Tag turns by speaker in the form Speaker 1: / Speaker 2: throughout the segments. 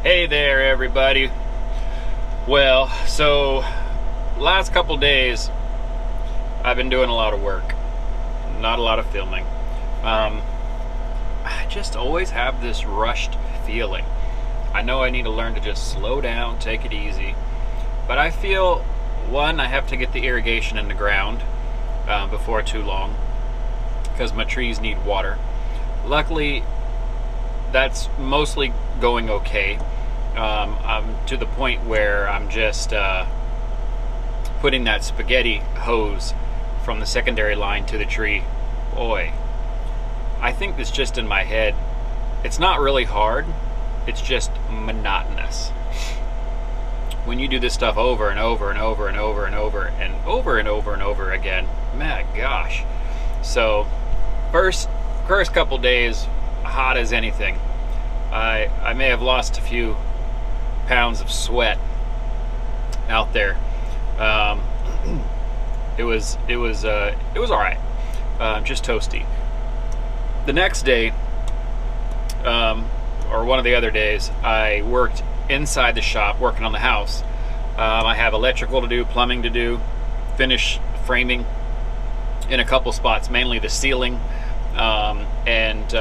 Speaker 1: Hey there, everybody. Well, so last couple days I've been doing a lot of work, not a lot of filming. Um, I just always have this rushed feeling. I know I need to learn to just slow down, take it easy, but I feel one, I have to get the irrigation in the ground before too long because my trees need water. Luckily, that's mostly going okay. I'm to the point where I'm just putting that spaghetti hose from the secondary line to the tree. Boy, I think it's just in my head. It's not really hard, it's just monotonous. When you do this stuff over and over and over and over and over and over and over and over again, my gosh. So first couple days, hot as anything. I may have lost a few pounds of sweat out there. It was all right. Just toasty. The next day, or one of the other days, I worked inside the shop, working on the house. I have electrical to do, plumbing to do, finish framing in a couple spots, mainly the ceiling, and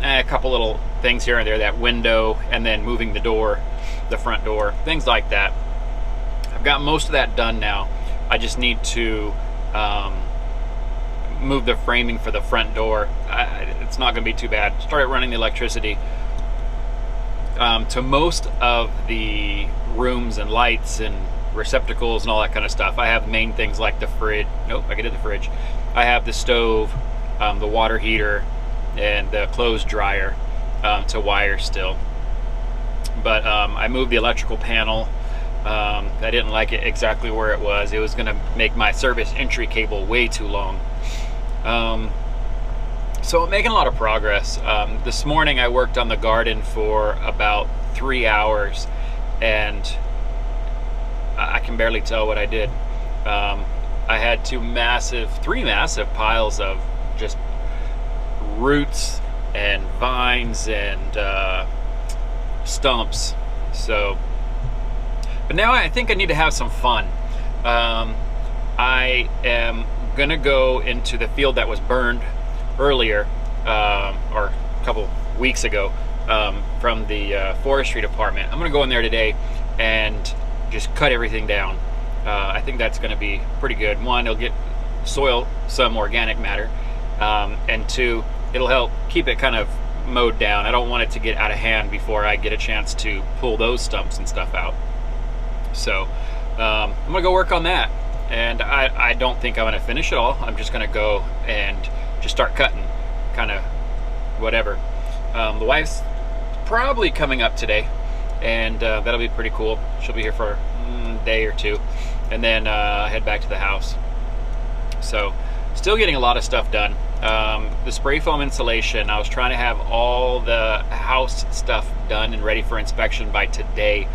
Speaker 1: a couple little things here and there, that window, and then moving the door, the front door, things like that. I've got most of that done now. I just need to move the framing for the front door. It's not going to be too bad. Started running the electricity to most of the rooms and lights and receptacles and all that kind of stuff. I have main things like the fridge. Nope, I get to the fridge. I have the stove, the water heater, and the clothes dryer to wire still. But I moved the electrical panel. I didn't like it exactly where it was. It was going to make my service entry cable way too long. So I'm making a lot of progress. This morning I worked on the garden for about 3 hours, and I can barely tell what I did. I had three massive piles of just roots and vines and stumps. So, but now I think I need to have some fun. I am gonna go into the field that was burned earlier, or a couple weeks ago, from the forestry department. I'm gonna go in there today and just cut everything down. I think that's gonna be pretty good. One, it'll get soil some organic matter, and two, it'll help keep it kind of mowed down. I don't want it to get out of hand before I get a chance to pull those stumps and stuff out. So I'm gonna go work on that, and I don't think I'm gonna finish it all. I'm just gonna go and just start cutting, kind of whatever. The wife's probably coming up today, and that'll be pretty cool. She'll be here for a day or two, and then head back to the house. So still getting a lot of stuff done. The spray foam insulation, I was trying to have all the house stuff done and ready for inspection by today.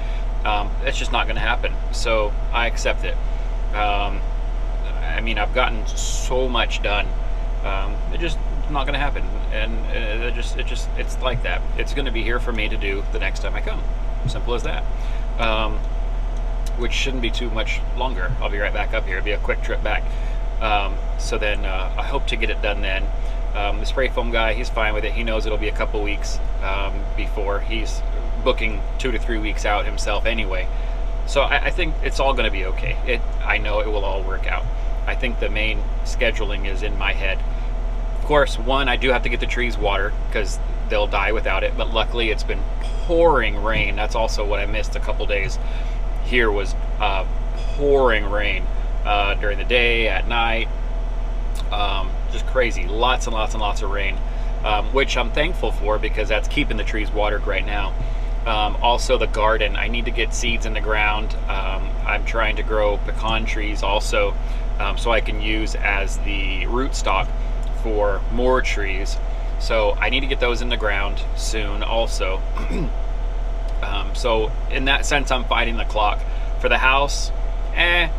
Speaker 1: It's just not going to happen, so I accept it. I mean, I've gotten so much done. It just not going to happen, and it's like that. It's going to be here for me to do the next time I come. Simple as that. Which shouldn't be too much longer. I'll be right back up here. It'll be a quick trip back. So then I hope to get it done then. The spray foam guy, he's fine with it. He knows it'll be a couple weeks before. He's booking 2 to 3 weeks out himself anyway. So I think it's all going to be okay. I know it will all work out. I think the main scheduling is in my head. Of course, one, I do have to get the trees water because they'll die without it, but luckily it's been pouring rain. That's also what I missed a couple days. Here was pouring rain during the day, at night, just crazy. Lots and lots and lots of rain, which I'm thankful for because that's keeping the trees watered right now. Also the garden, I need to get seeds in the ground. I'm trying to grow pecan trees also, so I can use as the rootstock for more trees. So I need to get those in the ground soon also. So in that sense, I'm fighting the clock. For the house, I'm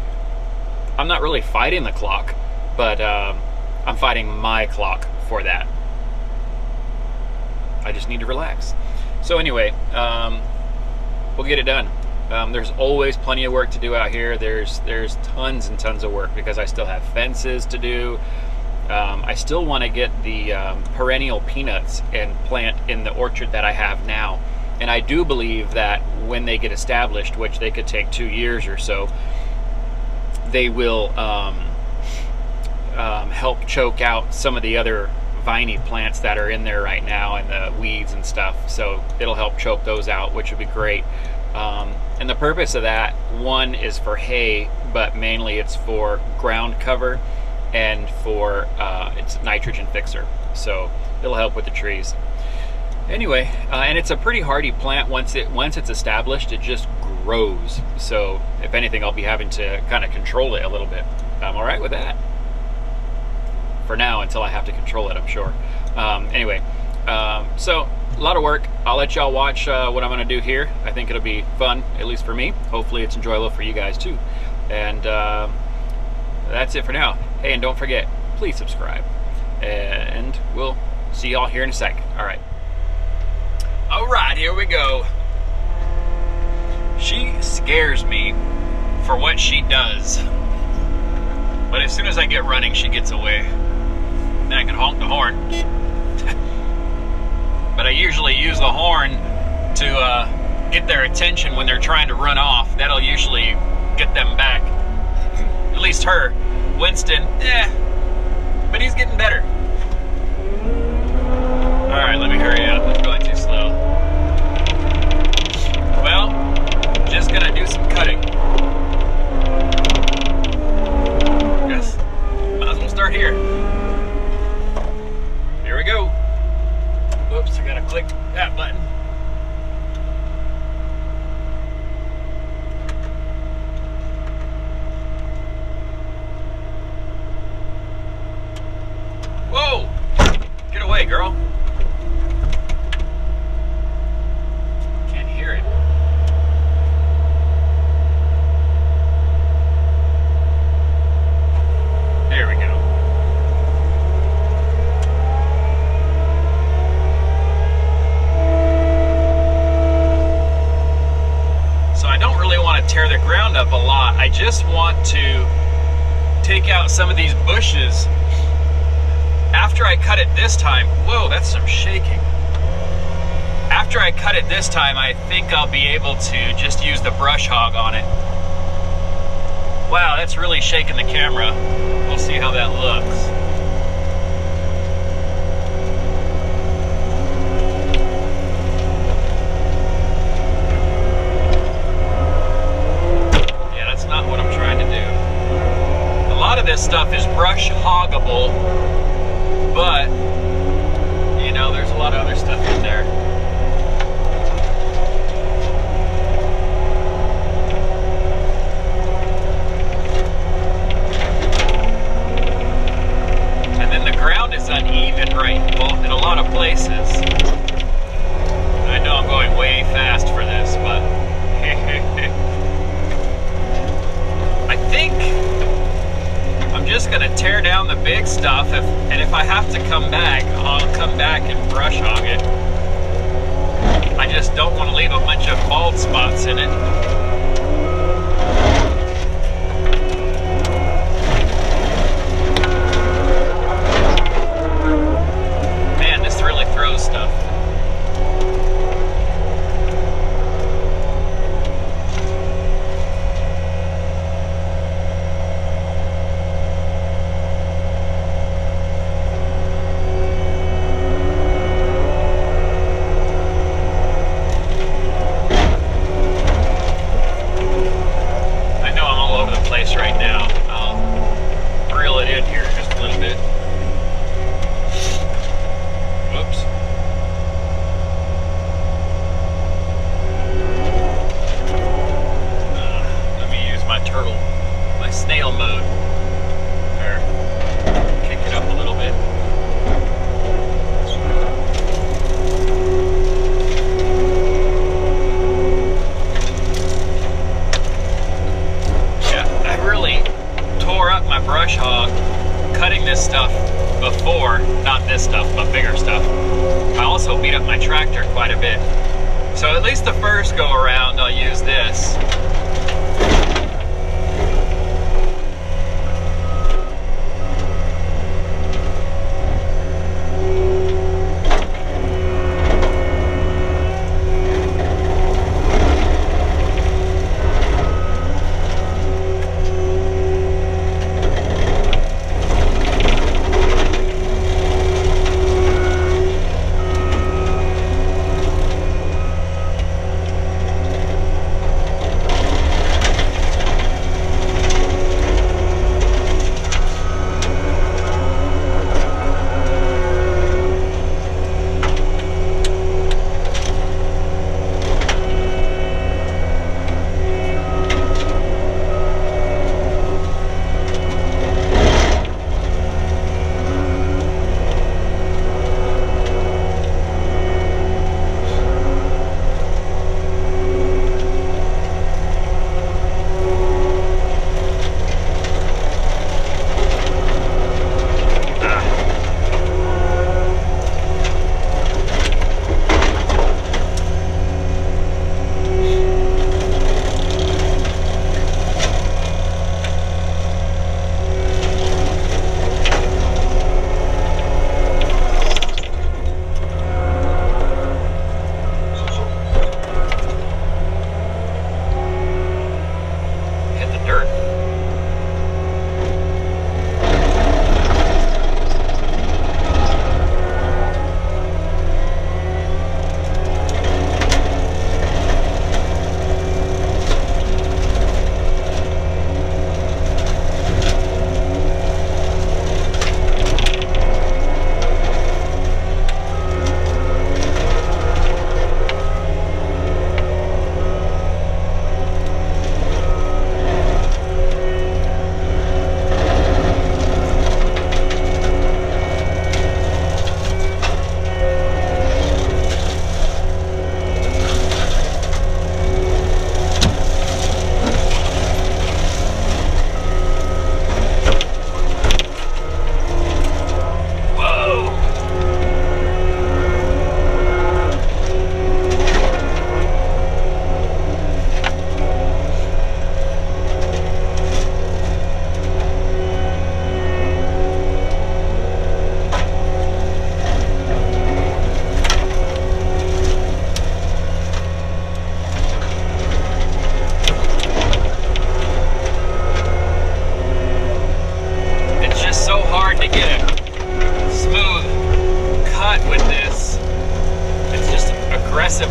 Speaker 1: not really fighting the clock, but I'm fighting my clock for that. I just need to relax. So anyway, we'll get it done. There's always plenty of work to do out here. There's tons and tons of work because I still have fences to do. I still want to get the perennial peanuts and plant in the orchard that I have now. And I do believe that when they get established, which they could take 2 years or so, they will help choke out some of the other viney plants that are in there right now and the weeds and stuff. So it'll help choke those out, which would be great. And the purpose of that, one, is for hay, but mainly it's for ground cover and for it's nitrogen fixer. So it'll help with the trees. Anyway, and it's a pretty hardy plant. Once it's established, it just grows. So if anything, I'll be having to kind of control it a little bit. I'm all right with that for now, until I have to control it, I'm sure. Anyway, so a lot of work. I'll let y'all watch what I'm gonna do here. I think it'll be fun, at least for me. Hopefully it's enjoyable for you guys too. And that's it for now. Hey, and don't forget, please subscribe. And we'll see y'all here in a sec. All right. All right, here we go. She scares me for what she does. But as soon as I get running, she gets away. Then I can honk the horn. But I usually use the horn to get their attention when they're trying to run off. That'll usually get them back. At least her. Winston, but he's getting better. All right, let me hurry up. I'm going too slow. Well, just gonna do some cutting. Guess might as well start here. Here we go. Whoops, I gotta click that button. Whoa! Get away, girl. Can't hear it. There we go. So I don't really want to tear the ground up a lot. I just want to take out some of these bushes. After I cut it this time, whoa, that's some shaking. After I cut it this time, I think I'll be able to just use the brush hog on it. Wow, that's really shaking the camera. We'll see how that looks. Yeah, that's not what I'm trying to do. A lot of this stuff is brush hoggable, but, you know, there's a lot of other stuff in there. And then the ground is uneven in a lot of places. I know I'm going way fast for this, but I think I'm just gonna tear down the big stuff, and if I have to come back, I'll come back and brush hog it. I just don't want to leave a bunch of bald spots in it. Man, this really throws stuff. Right now, I'll reel it in here just a little bit. Whoops. Let me use my snail mode. There. Kick it up a little bit. My brush hog cutting this stuff before, not this stuff, but bigger stuff. I also beat up my tractor quite a bit. So at least the first go around, I'll use this.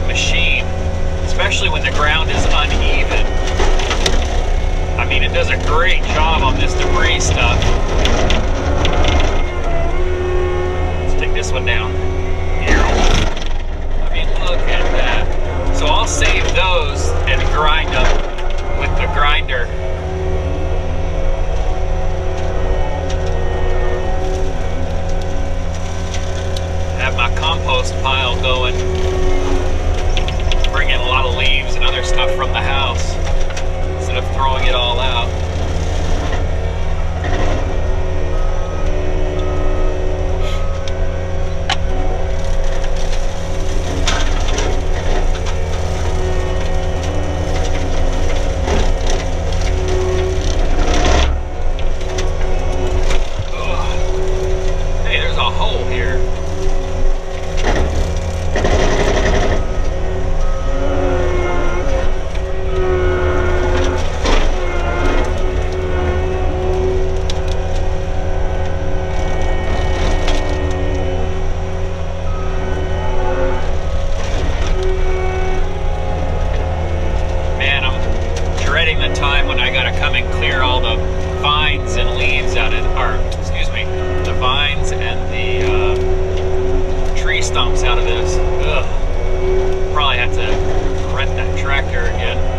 Speaker 1: Machine, especially when the ground is uneven. I mean, it does a great job on this debris stuff. Let's take this one down. I mean, look at that. So I'll save those and grind them with the grinder. Have my compost pile going. Bring in a lot of leaves and other stuff from the house instead of throwing it all out. Hey, there's a hole here. The time when I gotta come and clear all the vines and leaves out of, or excuse me, the vines and the tree stumps out of this. Ugh. Probably have to rent that tractor again.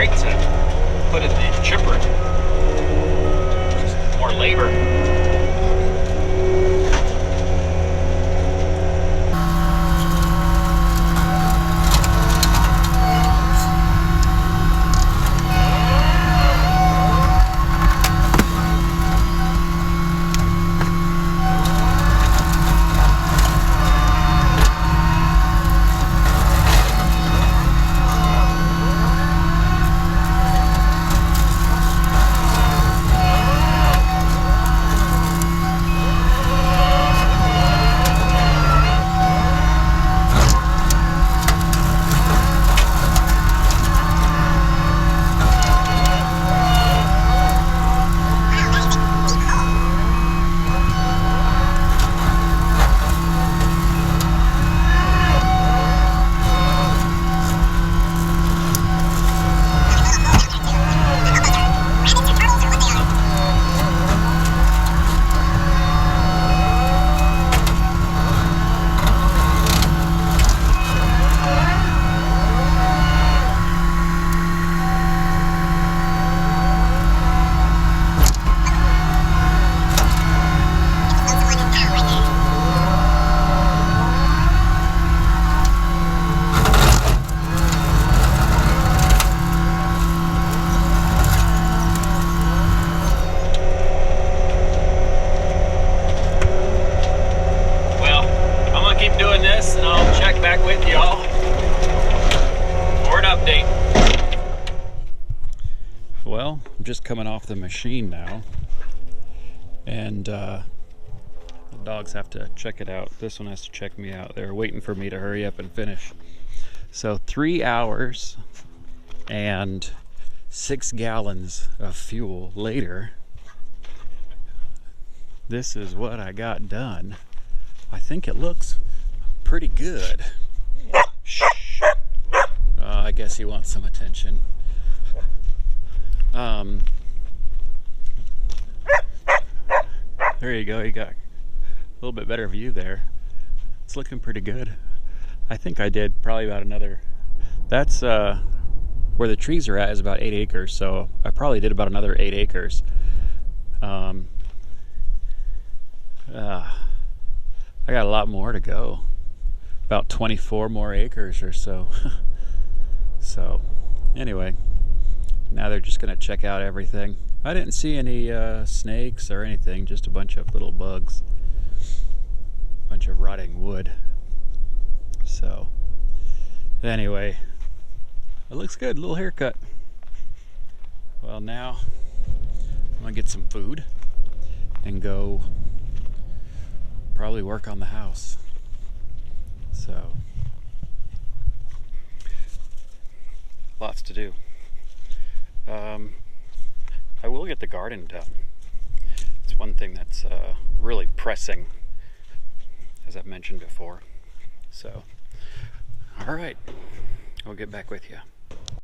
Speaker 1: To put in the chipper. Just more labor. just coming off the machine now, and the dogs have to check it out. This one has to check me out. They're waiting for me to hurry up and finish. So 3 hours and 6 gallons of fuel later, this is what I got done. I think it looks pretty good. Shh. I guess he wants some attention. There you go. You got a little bit better view there. It's looking pretty good. I think I did probably about another. That's where the trees are at is about 8 acres. So I probably did about another 8 acres. I got a lot more to go. About 24 more acres or so. So anyway, now they're just gonna check out everything. I didn't see any snakes or anything, just a bunch of little bugs, bunch of rotting wood. So anyway, it looks good. Little haircut. Well, now I'm gonna get some food and go probably work on the house. So lots to do. I will get the garden done. It's one thing that's really pressing, as I've mentioned before. So, all right, I'll get back with you.